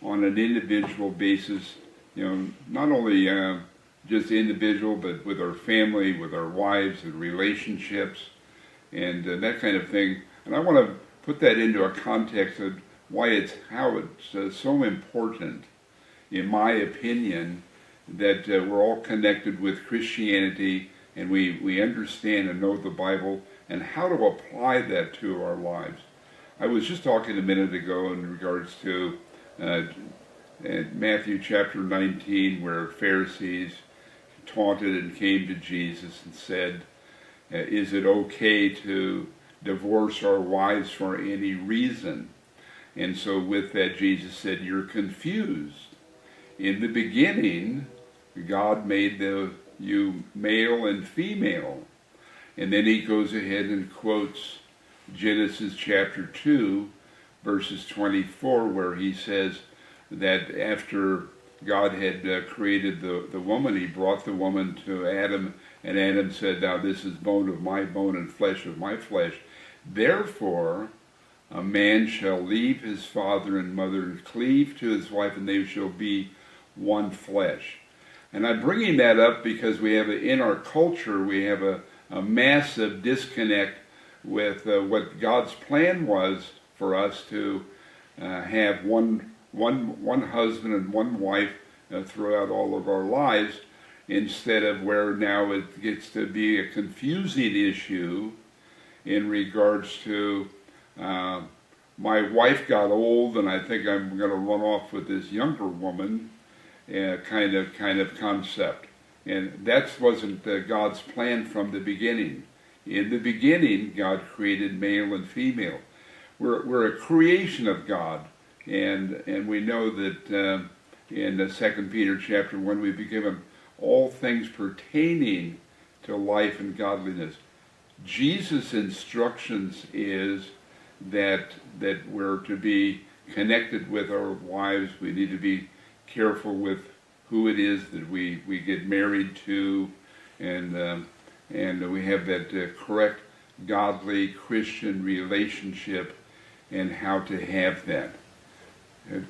on an individual basis, not only just individual, but with our family, with our wives and relationships, and that kind of thing. And I want to put that into a context of how it's so important, in my opinion, that we're all connected with Christianity, and we understand and know the Bible and how to apply that to our lives. I was just talking a minute ago in regards to Matthew chapter 19, where Pharisees taunted and came to Jesus and said, is it okay to divorce our wives for any reason? And so with that, Jesus said, you're confused. In the beginning, God made you male and female. And then he goes ahead and quotes Genesis chapter 2, verses 24, where he says that after God had created the woman, he brought the woman to Adam, and Adam said, now this is bone of my bone and flesh of my flesh. Therefore, a man shall leave his father and mother and cleave to his wife, and they shall be one flesh. And I'm bringing that up because in our culture, we have a massive disconnect with what God's plan was for us to have one husband and one wife throughout all of our lives, instead of where now it gets to be a confusing issue in regards to my wife got old and I think I'm going to run off with this younger woman kind of concept. And that wasn't God's plan from the beginning. In the beginning, God created male and female. We're a creation of God, and we know that in the 2 Peter chapter 1, we've been given all things pertaining to life and godliness. Jesus' instructions is that we're to be connected with our wives. We need to be careful with who it is that we get married to, and we have that correct godly Christian relationship and how to have that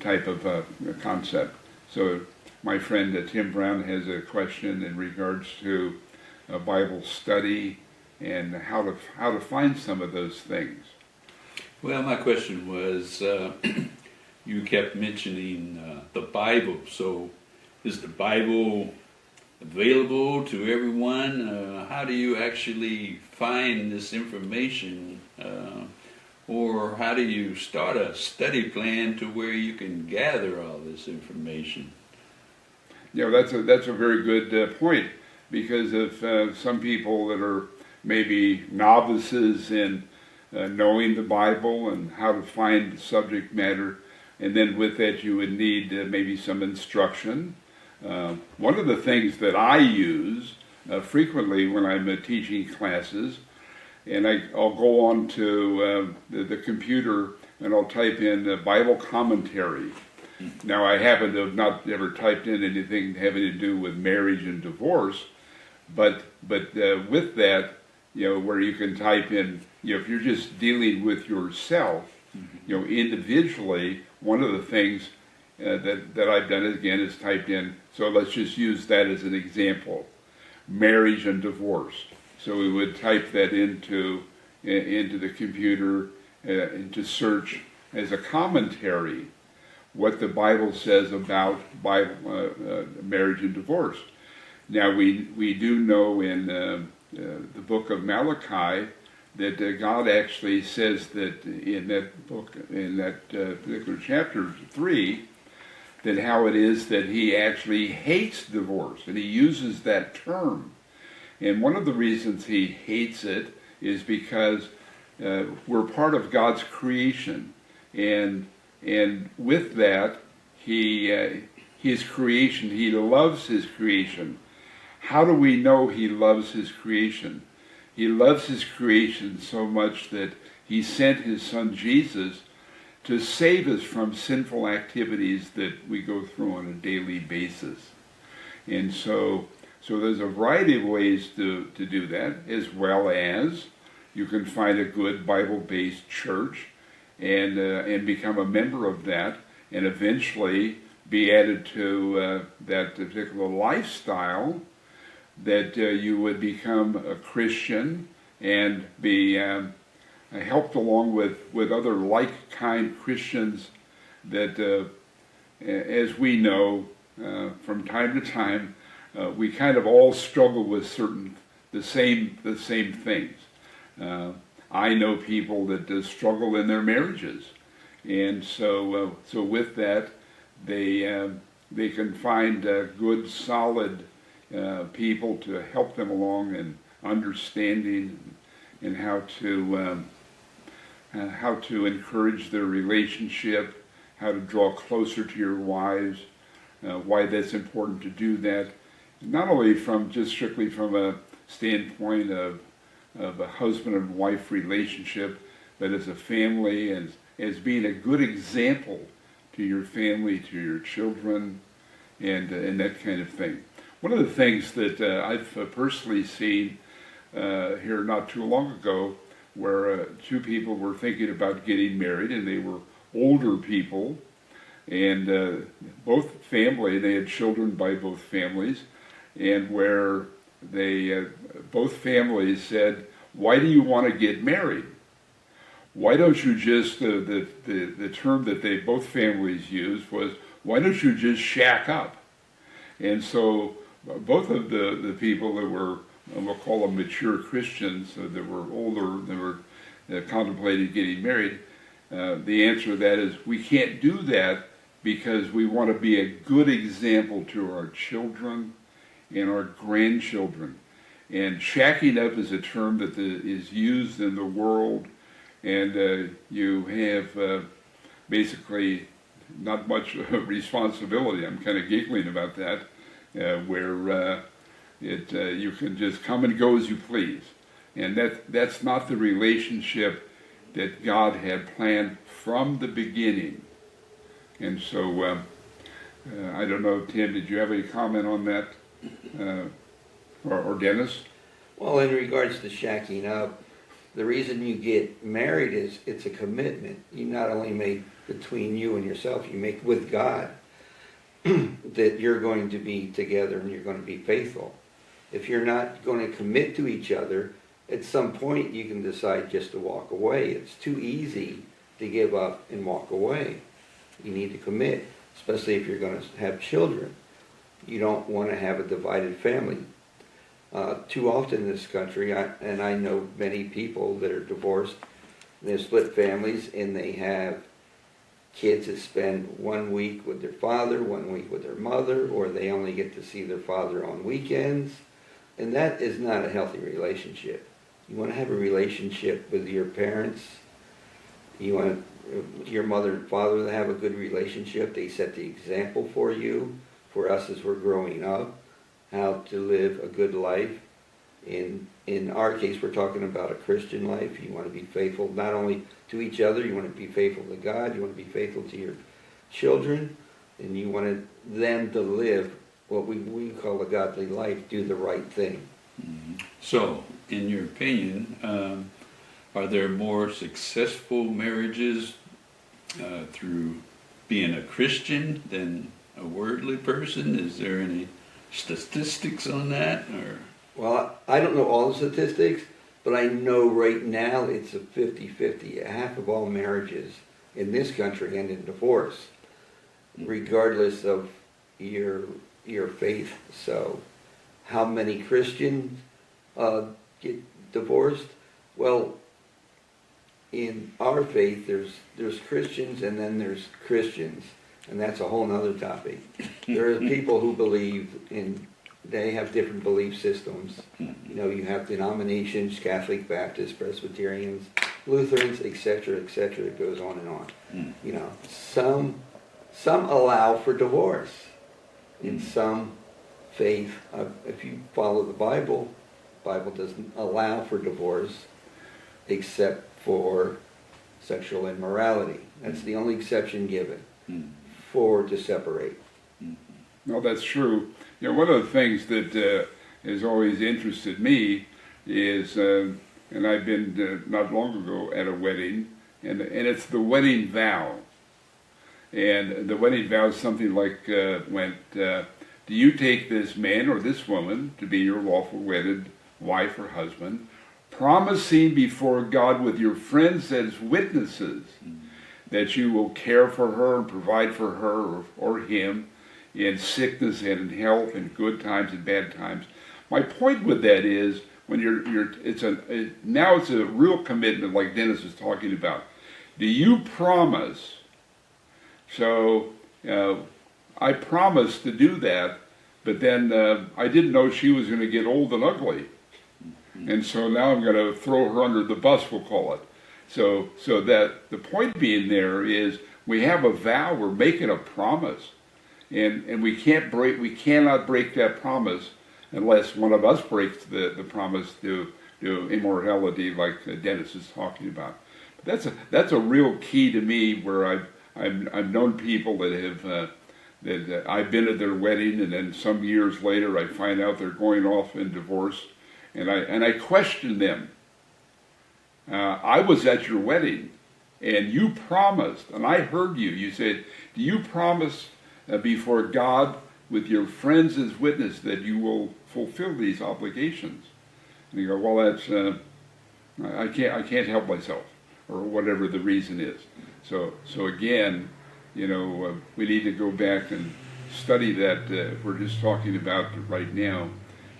type of concept. So my friend Tim Brown has a question in regards to a Bible study and how to find some of those things. Well, my question was, you kept mentioning the Bible. So is the Bible available to everyone? How do you actually find this information? Or how do you start a study plan to where you can gather all this information? Yeah, that's a very good point, because of some people that are maybe novices in knowing the Bible and how to find subject matter, and then with that you would need maybe some instruction. One of the things that I use frequently when I'm teaching classes, and I'll go on to the computer and I'll type in Bible commentary. Now, I happen to have not ever typed in anything having to do with marriage and divorce, but with that, where you can type in, if you're just dealing with yourself, individually, one of the things that I've done is typed in, so let's just use that as an example, marriage and divorce. So we would type that into the computer, into search as a commentary, what the Bible says about marriage and divorce. Now we do know in the book of Malachi that God actually says that in that book, in that particular chapter 3, that how it is that he actually hates divorce, and he uses that term. And one of the reasons he hates it is because we're part of God's creation, and with that, his creation, he loves his creation. How do we know he loves his creation? He loves his creation so much that he sent his son Jesus to save us from sinful activities that we go through on a daily basis. And so there's a variety of ways to do that, as well as you can find a good Bible-based church and become a member of that. and eventually be added to that particular lifestyle, that you would become a Christian and be helped along with other like-kind Christians that, as we know, from time to time, we kind of all struggle with the same things. I know people that struggle in their marriages, and so with that, they can find good, solid people to help them along in understanding and how to encourage their relationship, how to draw closer to your wives, why that's important to do that, not only just strictly from a standpoint of a husband and wife relationship, but as a family and as being a good example to your family, to your children, and that kind of thing. One of the things that I've personally seen here not too long ago, where two people were thinking about getting married, and they were older people, and they had children by both families, and where they both families said, "Why do you want to get married? Why don't you just," the term that both families used was, "Why don't you just shack up?" And so both of the people that were, we'll call them mature Christians, that were older, that were contemplating getting married, the answer to that is, we can't do that because we want to be a good example to our children and our grandchildren. And shacking up is a term that is used in the world, and you have basically not much responsibility. I'm kind of giggling about that, where you can just come and go as you please. And that's not the relationship that God had planned from the beginning. And so, I don't know, Tim, did you have any comment on that? Or Dennis? Well, in regards to shacking up, the reason you get married is it's a commitment. You not only make between you and yourself, you make with God that you're going to be together and you're going to be faithful. If you're not going to commit to each other, at some point you can decide just to walk away. It's too easy to give up and walk away. You need to commit, especially if you're going to have children. You don't want to have a divided family. Too often in this country, and I know many people that are divorced, they're split families, and they have kids that spend 1 week with their father, 1 week with their mother, or they only get to see their father on weekends. And that is not a healthy relationship. You want to have a relationship with your parents. You want your mother and father to have a good relationship. They set the example for you, for us as we're growing up, how to live a good life. In our case, we're talking about a Christian life. You want to be faithful not only to each other, you want to be faithful to God, you want to be faithful to your children, and you want them to live what we call a godly life, do the right thing. Mm-hmm. So, in your opinion, are there more successful marriages through being a Christian than a worldly person? Is there any statistics on that? Or? Well, I don't know all the statistics, but I know right now it's a 50-50. Half of all marriages in this country end in divorce, regardless of your faith. So, how many Christians get divorced? Well, in our faith, there's Christians and then there's Christians, and that's a whole nother topic. There are people who believe they have different belief systems. You know, you have denominations, Catholic, Baptist, Presbyterians, Lutherans, etc., etc. It goes on and on. You know, some allow for divorce. In some faith, if you follow the Bible doesn't allow for divorce except for sexual immorality. That's the only exception given to separate. No, that's true. You know, one of the things that has always interested me is, and I've been not long ago at a wedding, and it's the wedding vow. And the wedding vows something like went, do you take this man or this woman to be your lawful wedded wife or husband, promising before God with your friends as witnesses that you will care for her and provide for her or him in sickness and in health, in good times and bad times. My point with that is, when now it's a real commitment, like Dennis was talking about. Do you promise? So I promised to do that, but then I didn't know she was going to get old and ugly, and so now I'm going to throw her under the bus, we'll call it. So that the point being there is, we have a vow, we're making a promise, and we cannot break that promise unless one of us breaks the promise to immorality, like Dennis is talking about. But that's a real key to me, where I've known people that have that I've been at their wedding, and then some years later I find out they're going off in divorce, and I question them. I was at your wedding, and you promised, and I heard you. You said, do you promise before God with your friends as witness that you will fulfill these obligations? And you go, well, that's I can't help myself, or whatever the reason is. So again, we need to go back and study that. If we're just talking about right now,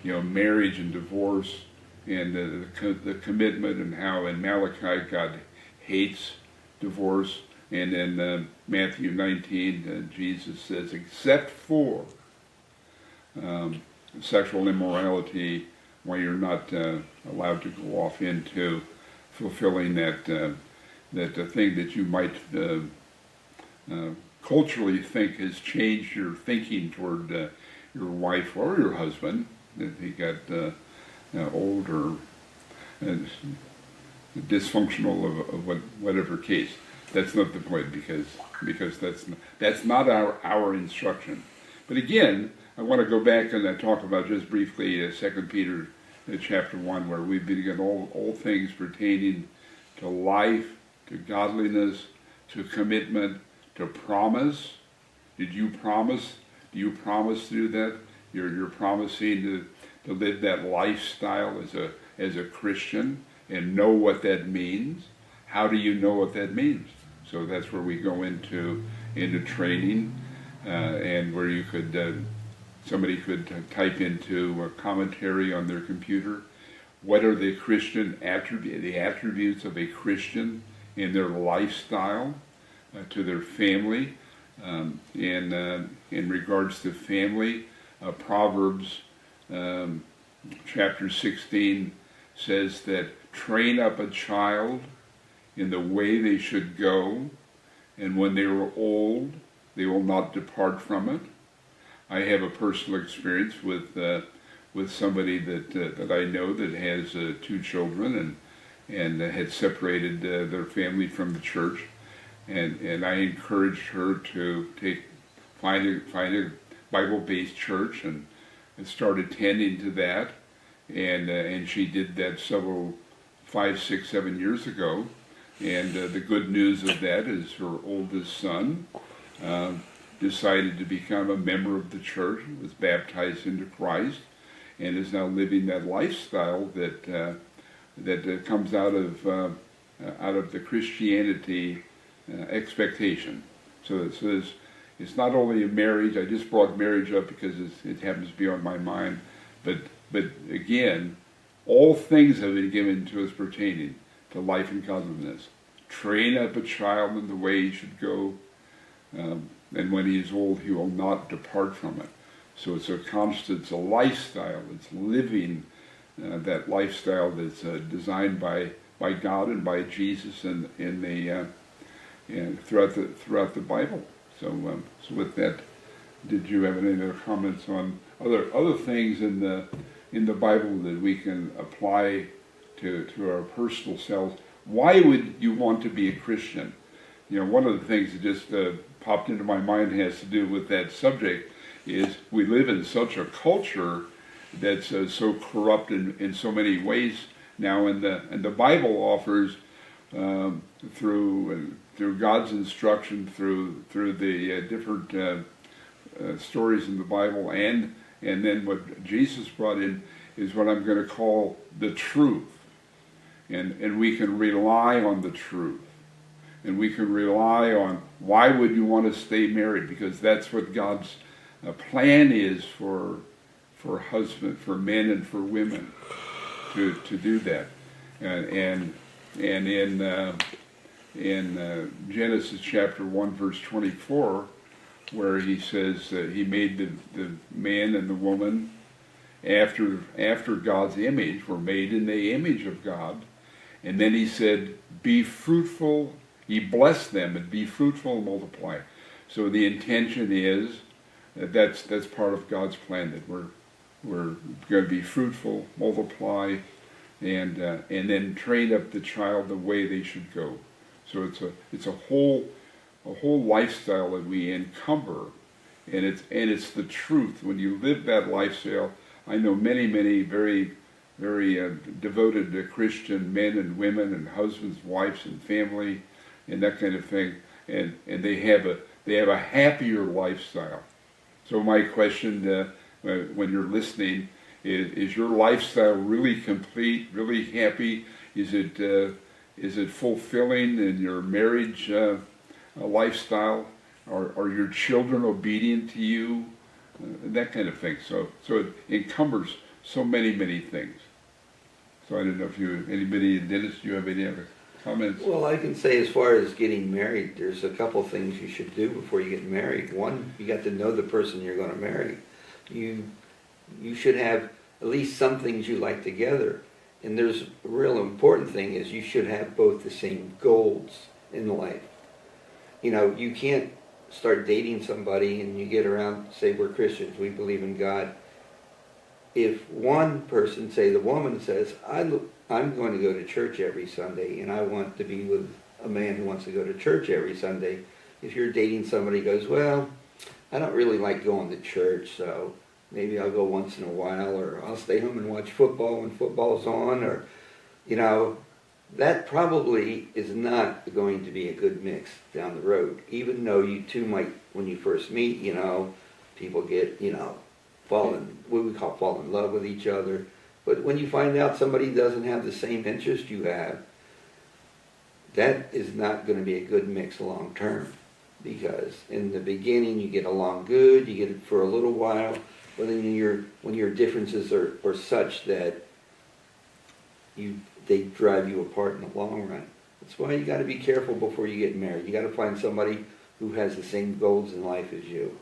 marriage and divorce, and the commitment, and how in Malachi God hates divorce, and in Matthew 19 Jesus says, except for sexual immorality, when you're not allowed to go off into fulfilling that thing that you might culturally think has changed your thinking toward your wife or your husband, that he got old or dysfunctional of whatever case. That's not the point, because that's not our instruction. But again, I want to go back and talk about just briefly 2 Peter chapter 1, where we begin all things pertaining to life, to godliness, to commitment, to promise. Did you promise? Do you promise to do that? You're promising to live that lifestyle as a Christian and know what that means. How do you know what that means? So that's where we go into training, and where you could somebody could type into a commentary on their computer, what are the attributes of a Christian in their lifestyle to their family, in regards to family. Proverbs chapter 16 says that train up a child in the way they should go, and when they are old, they will not depart from it. I have a personal experience with somebody that I know that has 2 children, and had separated their family from the church, and I encouraged her to find a Bible-based church and start attending to that, and she did that 5, 6, 7 years ago. And the good news of that is her oldest son decided to become a member of the church, was baptized into Christ, and is now living that lifestyle that comes out of the Christianity expectation. So it's not only a marriage. I just brought marriage up because it happens to be on my mind, but again, all things have been given to us pertaining to life and godliness. Train up a child in the way he should go, and when he is old, he will not depart from it. So it's a lifestyle. It's living that lifestyle that's designed by God and by Jesus and throughout the Bible. So with that, did you have any other comments on other things in the Bible that we can apply to our personal selves? Why would you want to be a Christian? One of the things that just popped into my mind has to do with that subject is we live in such a culture that's so corrupt in so many ways now, and the Bible offers through God's instruction, through the different stories in the Bible, and then what Jesus brought in is what I'm going to call the truth, and we can rely on the truth, and we can rely on why would you want to stay married, because that's what God's plan is for men and for women to do that, and in Genesis chapter 1 verse 24, where he says that he made the man and the woman after God's image, were made in the image of God, and then he said, be fruitful, he blessed them, and be fruitful and multiply. So the intention is that's part of God's plan, that we're going to be fruitful, multiply, and then train up the child the way they should go. So it's a whole lifestyle that we encumber, and it's the truth. When you live that lifestyle, I know many very devoted Christian men and women and husbands, wives, and family, and that kind of thing, and they have a happier lifestyle. So my question, when you're listening, is your lifestyle really complete, really happy? Is it fulfilling in your marriage lifestyle? Are your children obedient to you? That kind of thing. So it encumbers so many things. So I don't know if anybody, Dennis, do you have any other comments? Well, I can say as far as getting married, there's a couple things you should do before you get married. One, you got to know the person you're going to marry. You should have at least some things you like together. And there's a real important thing is you should have both the same goals in life. You know, you can't start dating somebody and you get around, say we're Christians, we believe in God. If one person, say the woman, says, I'm going to go to church every Sunday and I want to be with a man who wants to go to church every Sunday. If you're dating somebody who goes, well, I don't really like going to church, so maybe I'll go once in a while, or I'll stay home and watch football when football's on, or, you know, that probably is not going to be a good mix down the road. Even though you two might, when you first meet, you know, people get, you know, fall in love with each other. But when you find out somebody doesn't have the same interest you have, that is not going to be a good mix long term. Because in the beginning you get along good, you get it for a little while, but then when your differences are such that they drive you apart in the long run. That's why you got to be careful before you get married. You got to find somebody who has the same goals in life as you.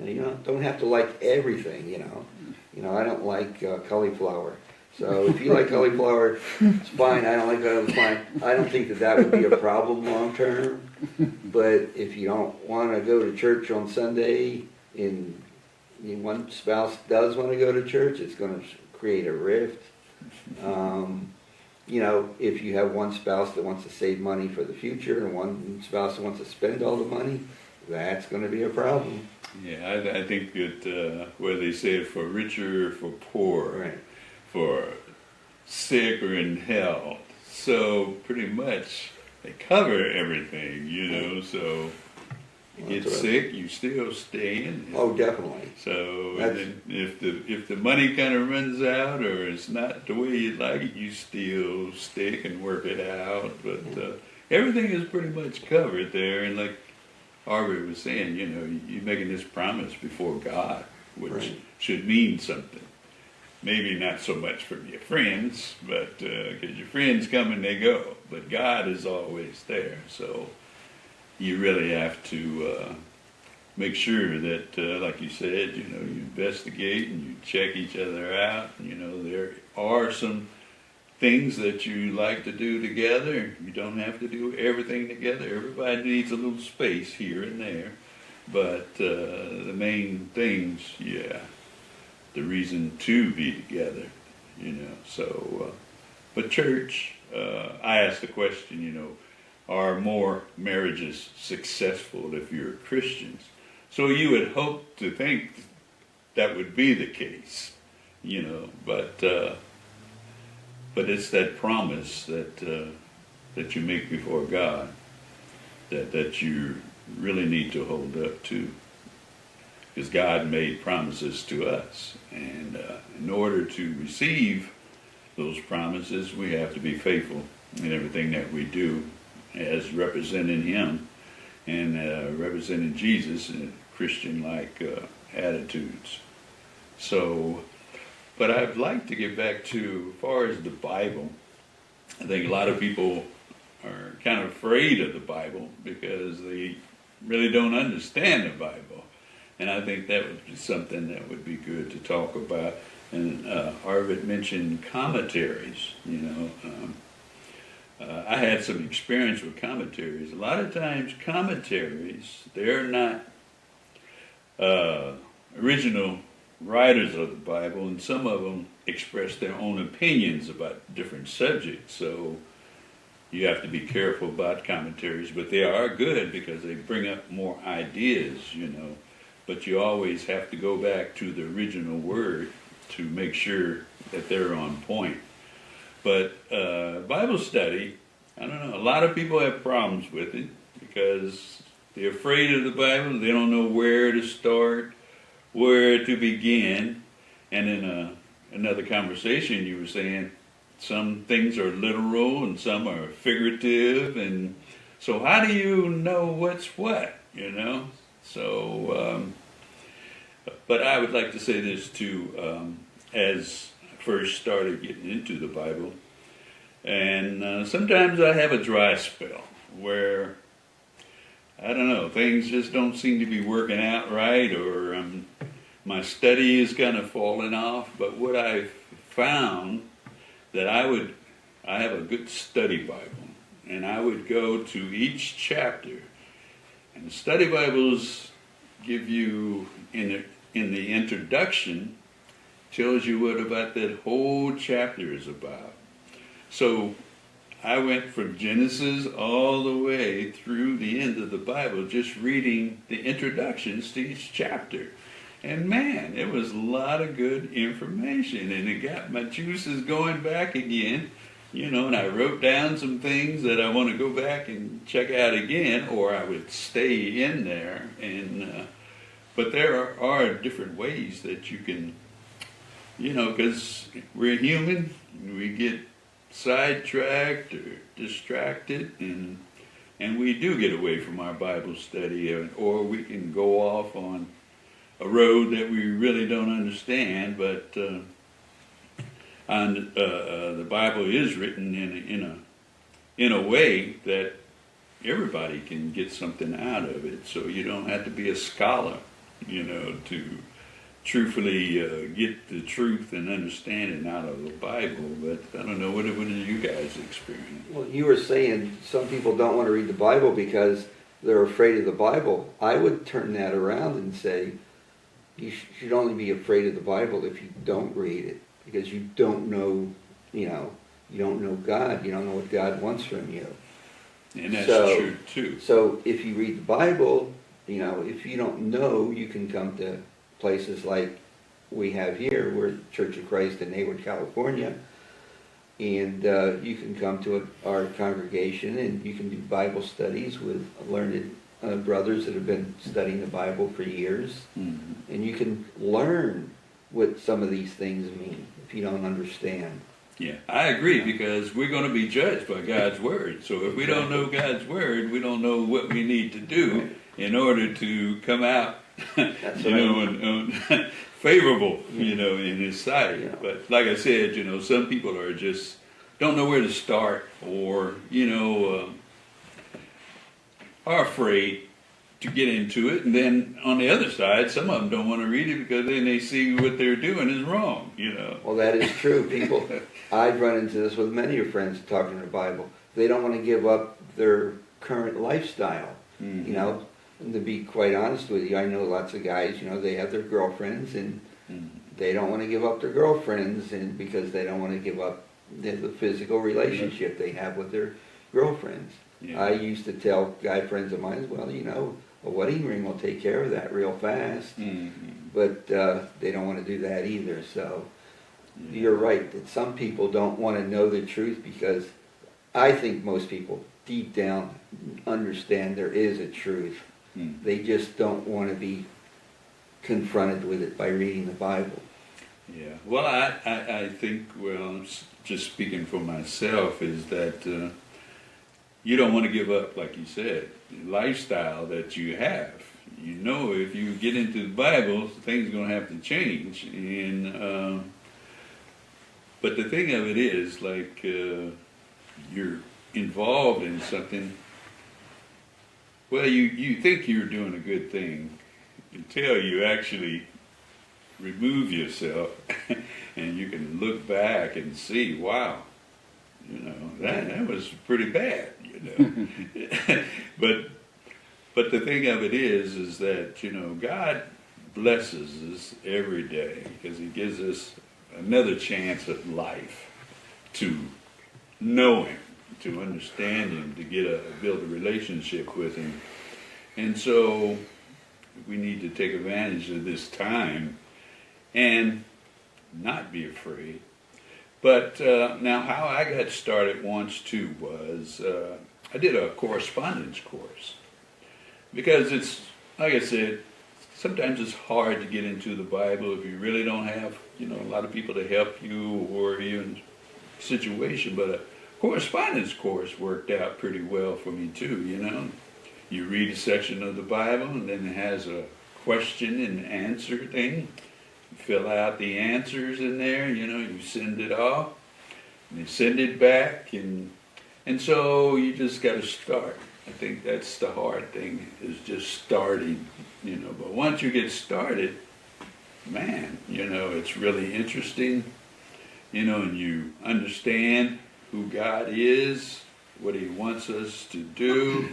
You know, don't have to like everything. You know, I don't like cauliflower. So if you like cauliflower, it's fine. I don't like that. It's fine. I don't think that would be a problem long term. But if you don't want to go to church on Sunday, and one spouse does want to go to church, it's going to create a rift. You know, if you have one spouse that wants to save money for the future and one spouse that wants to spend all the money, that's going to be a problem. Yeah, I think that where they say it for richer or for poor, Right. For sick or in health, so pretty much they cover everything, you know, so you get sick, you still stay in. Oh, definitely. So and then if the money kind of runs out or it's not the way you like it, you still stick and work it out. But everything is pretty much covered there. And like Harvey was saying, you know, you're making this promise before God, which should mean something. Maybe not so much from your friends, but because your friends come and they go. But God is always there. So you really have to make sure that, like you said, you know, you investigate and you check each other out. You know, there are some things that you like to do together. You don't have to do everything together. Everybody needs a little space here and there. But the main things, the reason to be together, you know. So, but church, I asked the question, you know, are more marriages successful if you're Christians? So you would hope to think that would be the case, you know, but it's that promise that that you make before God that you really need to hold up to. Because God made promises to us. And in order to receive those promises, we have to be faithful in everything that we do as representing Him and representing Jesus in Christian-like attitudes. So, but I'd like to get back to, as far as the Bible, I think a lot of people are kind of afraid of the Bible because they really don't understand the Bible. And I think that would be something that would be good to talk about. And Arvid mentioned commentaries, I had some experience with commentaries. A lot of times commentaries, they're not original writers of the Bible, and some of them express their own opinions about different subjects. So you have to be careful about commentaries, but they are good because they bring up more ideas, But you always have to go back to the original word to make sure that they're on point. But Bible study, I don't know, a lot of people have problems with it because they're afraid of the Bible. They don't know where to start, where to begin. And in another conversation, you were saying some things are literal and some are figurative. And so how do you know what's what, So, but I would like to say this too, as I first started getting into the Bible. And sometimes I have a dry spell where, I don't know, things just don't seem to be working out right, or my study is kind of falling off. But what I've found that I have a good study Bible, and I would go to each chapter. And the study Bibles give you, in the introduction, tells you what about that whole chapter is about. So I went from Genesis all the way through the end of the Bible, just reading the introductions to each chapter. And man, it was a lot of good information, and it got my juices going back again, and I wrote down some things that I want to go back and check out again, or I would stay in there. And but there are different ways that you can, because we're human, we get sidetracked or distracted, and we do get away from our Bible study, or we can go off on a road that we really don't understand. But the Bible is written in a way that everybody can get something out of it. So you don't have to be a scholar, to truthfully get the truth and understanding out of the Bible. But I don't know, what did you guys experience? Well, you were saying some people don't want to read the Bible because they're afraid of the Bible. I would turn that around and say you should only be afraid of the Bible if you don't read it, because you don't know, you don't know God. You don't know what God wants from you. And that's true too. So if you read the Bible, if you don't know, you can come to places like we have here. We're Church of Christ in Hayward, California, and you can come to our congregation and you can do Bible studies with learned brothers that have been studying the Bible for years, and you can learn what some of these things mean if you don't understand. Yeah, I agree, because we're going to be judged by God's Word. So if we don't know God's Word, we don't know what we need to do in order to come out, favorable, in His sight. Yeah. But like I said, some people are just don't know where to start, or are afraid to get into it. And then on the other side, some of them don't want to read it because then they see what they're doing is wrong, Well, that is true. People, I've run into this with many of friends talking the Bible. They don't want to give up their current lifestyle, And to be quite honest with you, I know lots of guys, they have their girlfriends, and they don't want to give up their girlfriends, and because they don't want to give up the physical relationship they have with their girlfriends. Yeah. I used to tell guy friends of mine, well, a wedding ring will take care of that real fast. But they don't want to do that either. So you're right that some people don't want to know the truth because I think most people deep down understand there is a truth. They just don't want to be confronted with it by reading the Bible. Yeah. Well, I think, well, just speaking for myself, is that you don't want to give up, like you said, the lifestyle that you have. You know, if you get into the Bible, things are going to have to change. And but the thing of it is, like, you're involved in something. Well, you think you're doing a good thing until you actually remove yourself, and you can look back and see, wow, you know, that was pretty bad, you know. But the thing of it is that, you know, God blesses us every day because He gives us another chance at life to know Him, to understand Him, to build a relationship with Him. And so we need to take advantage of this time and not be afraid. But now how I got started once too was I did a correspondence course. Because it's, like I said, sometimes it's hard to get into the Bible if you really don't have, you know, a lot of people to help you or even situation. But a correspondence course worked out pretty well for me too, you know. You read a section of the Bible and then it has a question and answer thing. You fill out the answers in there, you know, you send it off and they send it back, and so you just got to start. I think that's the hard thing, is just starting, you know. But once you get started, man, you know, it's really interesting, you know, and you understand who God is, what He wants us to do,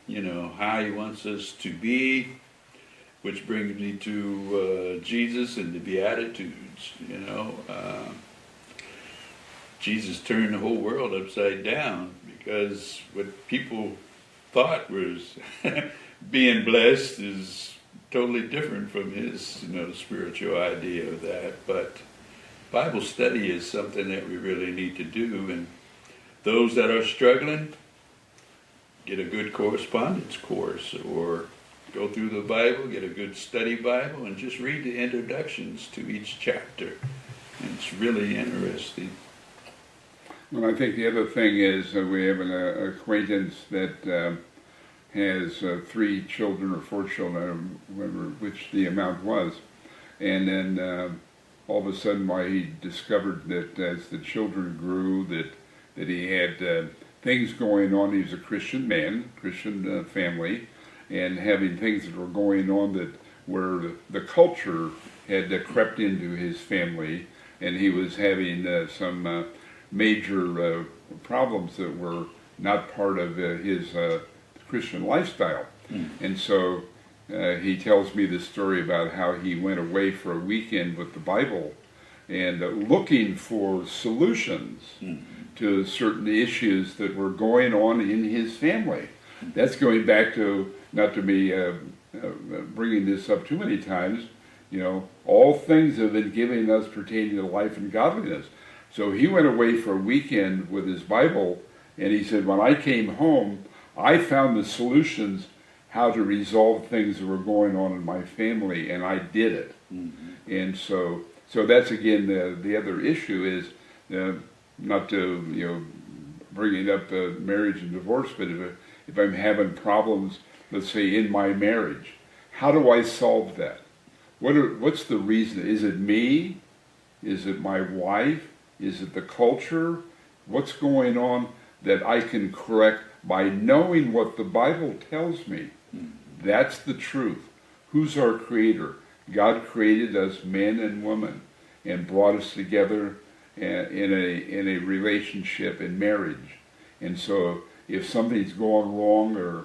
you know, how He wants us to be, which brings me to Jesus and the Beatitudes, you know. Jesus turned the whole world upside down, because what people thought was being blessed is totally different from His, you know, spiritual idea of that. But Bible study is something that we really need to do, and those that are struggling, get a good correspondence course, or go through the Bible, get a good study Bible, and just read the introductions to each chapter. And it's really interesting. Well, I think the other thing is we have an acquaintance that has 3 children or 4 children, I don't remember which the amount was. And then all of a sudden, he discovered that as the children grew, that he had things going on. He was a Christian man, Christian family, and having things that were going on that where the culture had crept into his family, and he was having some major problems that were not part of his Christian lifestyle. And so he tells me this story about how he went away for a weekend with the Bible and looking for solutions to certain issues that were going on in his family. That's going back to, not to be bringing this up too many times, you know, all things have been given us pertaining to life and godliness. So he went away for a weekend with his Bible, and he said, when I came home, I found the solutions how to resolve things that were going on in my family, and I did it. And so that's again the other issue is not to, you know, bringing up marriage and divorce, but if I'm having problems, let's say in my marriage, how do I solve that? What's the reason? Is it me? Is it my wife? Is it the culture? What's going on that I can correct by knowing what the Bible tells me? That's the truth. Who's our creator? God created us men and women and brought us together in a relationship, in marriage. And so if something's going wrong, or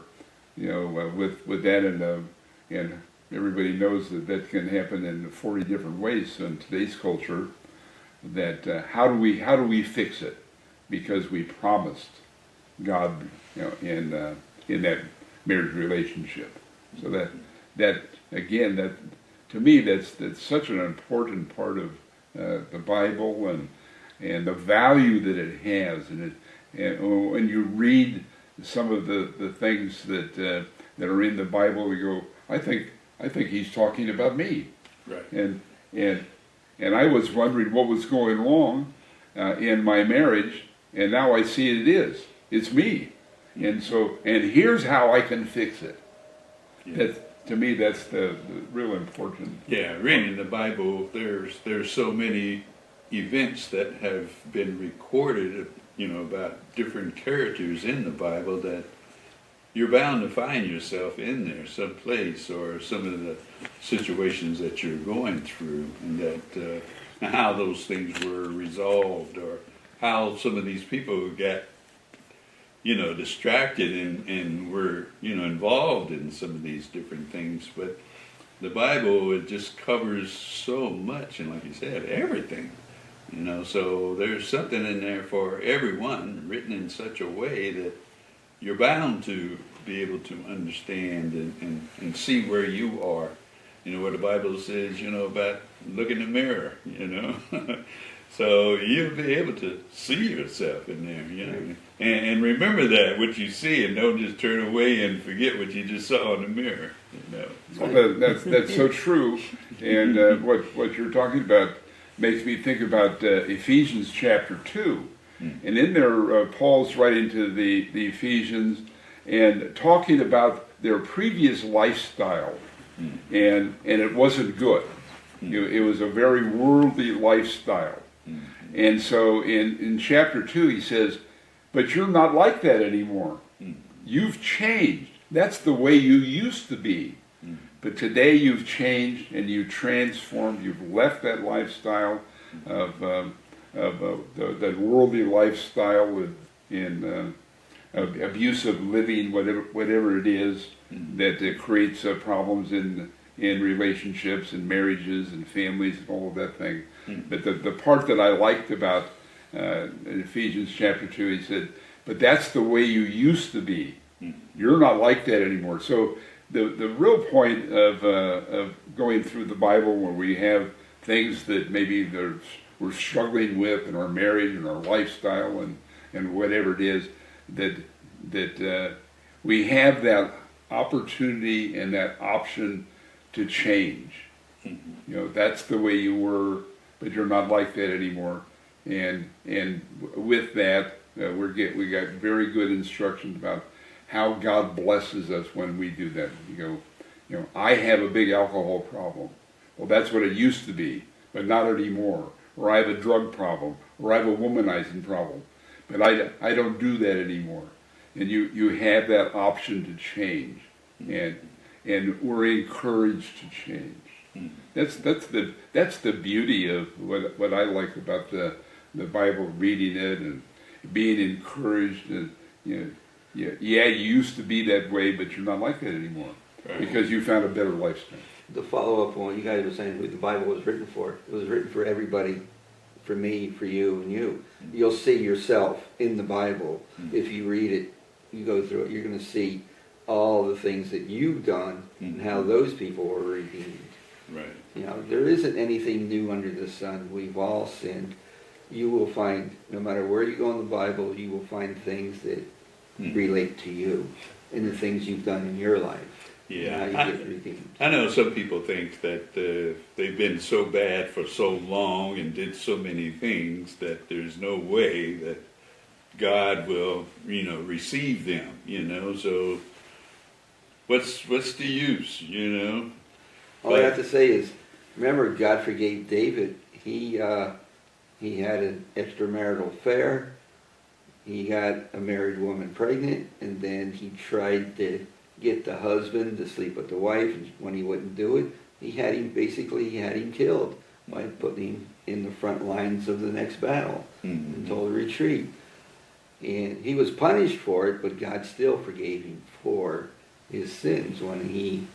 you know, with that, and everybody knows that can happen in 40 different ways in today's culture, that how do we fix it? Because we promised God, you know, in that marriage relationship. So that again, that to me, that's such an important part of the Bible, and the value that it has, and And when you read some of the things that are in the Bible, you go, I think he's talking about me. Right. And I was wondering what was going wrong in my marriage, and now I see it is. It's me. And here's how I can fix it. Yeah. To me, that's the real important. Yeah, reading the Bible, there's so many events that have been recorded, about different characters in the Bible that you're bound to find yourself in there someplace, or some of the situations that you're going through, and that how those things were resolved, or how some of these people got distracted and were involved in some of these different things. But the Bible, it just covers so much, and like you said, everything. So there's something in there for everyone, written in such a way that you're bound to be able to understand and see where you are. What the Bible says, about look in the mirror, So you'll be able to see yourself in there, and remember that, what you see, and don't just turn away and forget what you just saw in the mirror, Well, that's so true. And what you're talking about makes me think about Ephesians chapter 2. And in there, Paul's writing to the Ephesians and talking about their previous lifestyle. And it wasn't good. It was a very worldly lifestyle. And so in chapter 2 he says, but you're not like that anymore. You've changed. That's the way you used to be. But today you've changed and you've transformed. You've left that lifestyle of that worldly lifestyle in abusive living, whatever it is, that creates problems in relationships and marriages and families and all of that thing. But the part that I liked about in Ephesians chapter 2, he said, but that's the way you used to be. You're not like that anymore. So the real point of going through the Bible, where we have things that maybe we're struggling with in our marriage and our lifestyle and whatever it is, that we have that opportunity and that option to change. That's the way you were, but you're not like that anymore. And with that, we got very good instructions about how God blesses us when we do that. You go, I have a big alcohol problem. Well, that's what it used to be, but not anymore. Or I have a drug problem, or I have a womanizing problem, but I don't do that anymore. And you have that option to change, and we're encouraged to change. That's the beauty of what I like about the Bible, reading it and being encouraged. And you used to be that way, but you're not like that anymore, because you found a better lifestyle. The follow-up on what you guys were saying, who the Bible was written for. It was written for everybody, for me, for you, and you. You'll see yourself in the Bible. If you read it, you go through it, you're going to see all the things that you've done and how those people were redeemed. Right. There isn't anything new under the sun. We've all sinned. You will find, no matter where you go in the Bible, you will find things that relate to you and the things you've done in your life. Yeah, and how you get redeemed. I know some people think that they've been so bad for so long and did so many things that there's no way that God will, receive them. So what's the use? All I have to say is, remember, God forgave David. He had an extramarital affair. He got a married woman pregnant, and then he tried to get the husband to sleep with the wife, and when he wouldn't do it, he had him killed by putting him in the front lines of the next battle until the retreat. And he was punished for it, but God still forgave him for his sins when he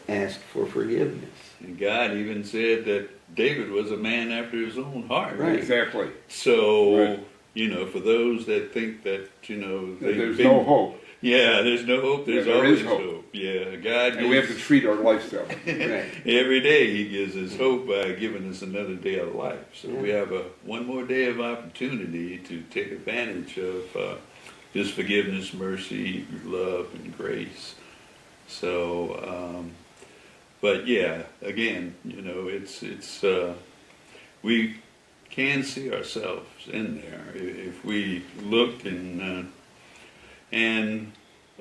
asked for forgiveness. And God even said that David was a man after his own heart. Right. Exactly. So, right. for those that think that, There's no hope. Yeah, there's no hope. There's there always is hope. Yeah, God. And we have to treat our lifestyle. Right. Every day He gives us hope by giving us another day of life. So we have one more day of opportunity to take advantage of His forgiveness, mercy, love, and grace. So, but yeah, again, it's we can see ourselves in there if we look and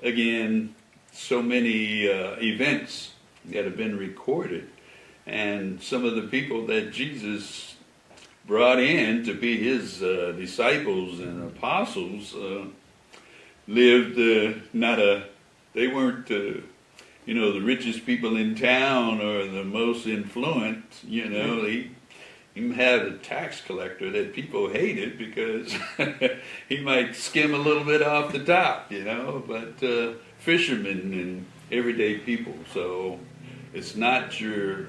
again, so many events that have been recorded, and some of the people that Jesus brought in to be His disciples and apostles lived they weren't the richest people in town or the most influent. They even had a tax collector that people hated because he might skim a little bit off the top, but fishermen and everyday people. So it's not your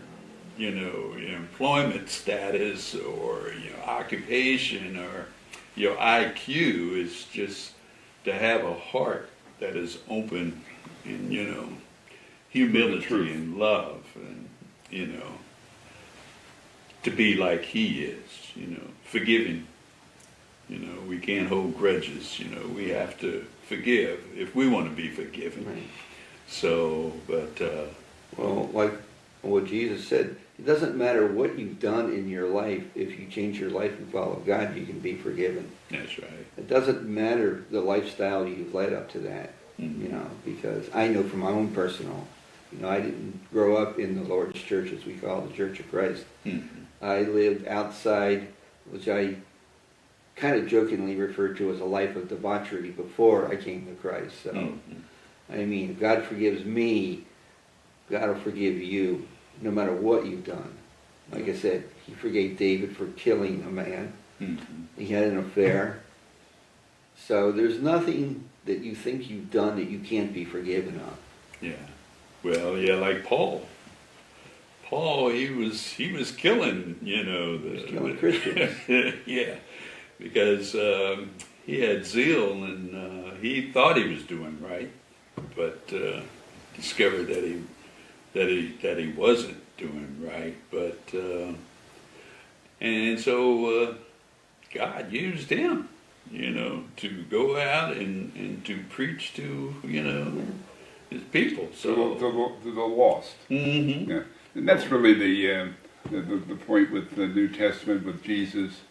employment status or your occupation or your IQ. It's just to have a heart that is open and, humility and love and, to be like He is, forgiving. We can't hold grudges, we have to forgive if we want to be forgiven. Right. So, but... well, like what Jesus said, it doesn't matter what you've done in your life. If you change your life and follow God, you can be forgiven. That's right. It doesn't matter the lifestyle you've led up to that, because I know from my own personal, I didn't grow up in the Lord's church, as we call the Church of Christ. Mm-hmm. I lived outside, which I kind of jokingly referred to as a life of debauchery before I came to Christ. So, I mean, if God forgives me, God will forgive you, no matter what you've done. Like I said, He forgave David for killing a man. Mm-hmm. He had an affair. So there's nothing that you think you've done that you can't be forgiven of. Yeah. Well, yeah, like Paul. Paul, he was killing, He was killing Christians. Yeah, because he had zeal and he thought he was doing right, but discovered that he wasn't doing right. But and so God used him, to go out and to preach to His people. So To the lost. Mm-hmm. Yeah. And that's really the point with the New Testament with Jesus.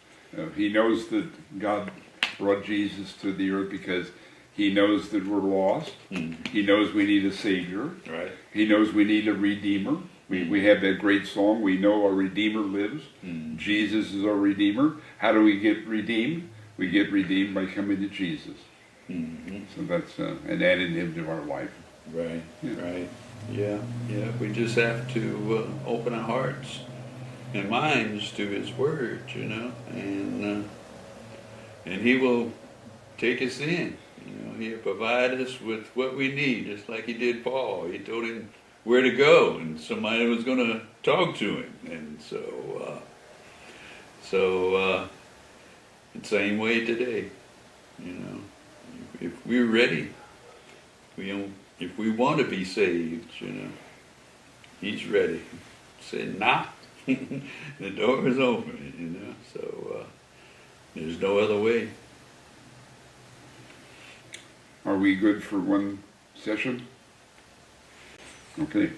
He knows that God brought Jesus to the earth because He knows that we're lost. Mm-hmm. He knows we need a Savior. Right. He knows we need a Redeemer. We have that great song, we know our Redeemer lives. Mm-hmm. Jesus is our Redeemer. How do we get redeemed? We get redeemed by coming to Jesus. Mm-hmm. So that's, and adding Him to our life. Right. Yeah. Right. Yeah. We just have to open our hearts and minds to His Word, and He will take us in. He'll provide us with what we need, just like He did Paul. He told him where to go, and somebody was going to talk to him, and so the same way today. If we're ready, if we want to be saved, He's ready. Say knock, the door is open. So there's no other way. Are we good for one session? Okay.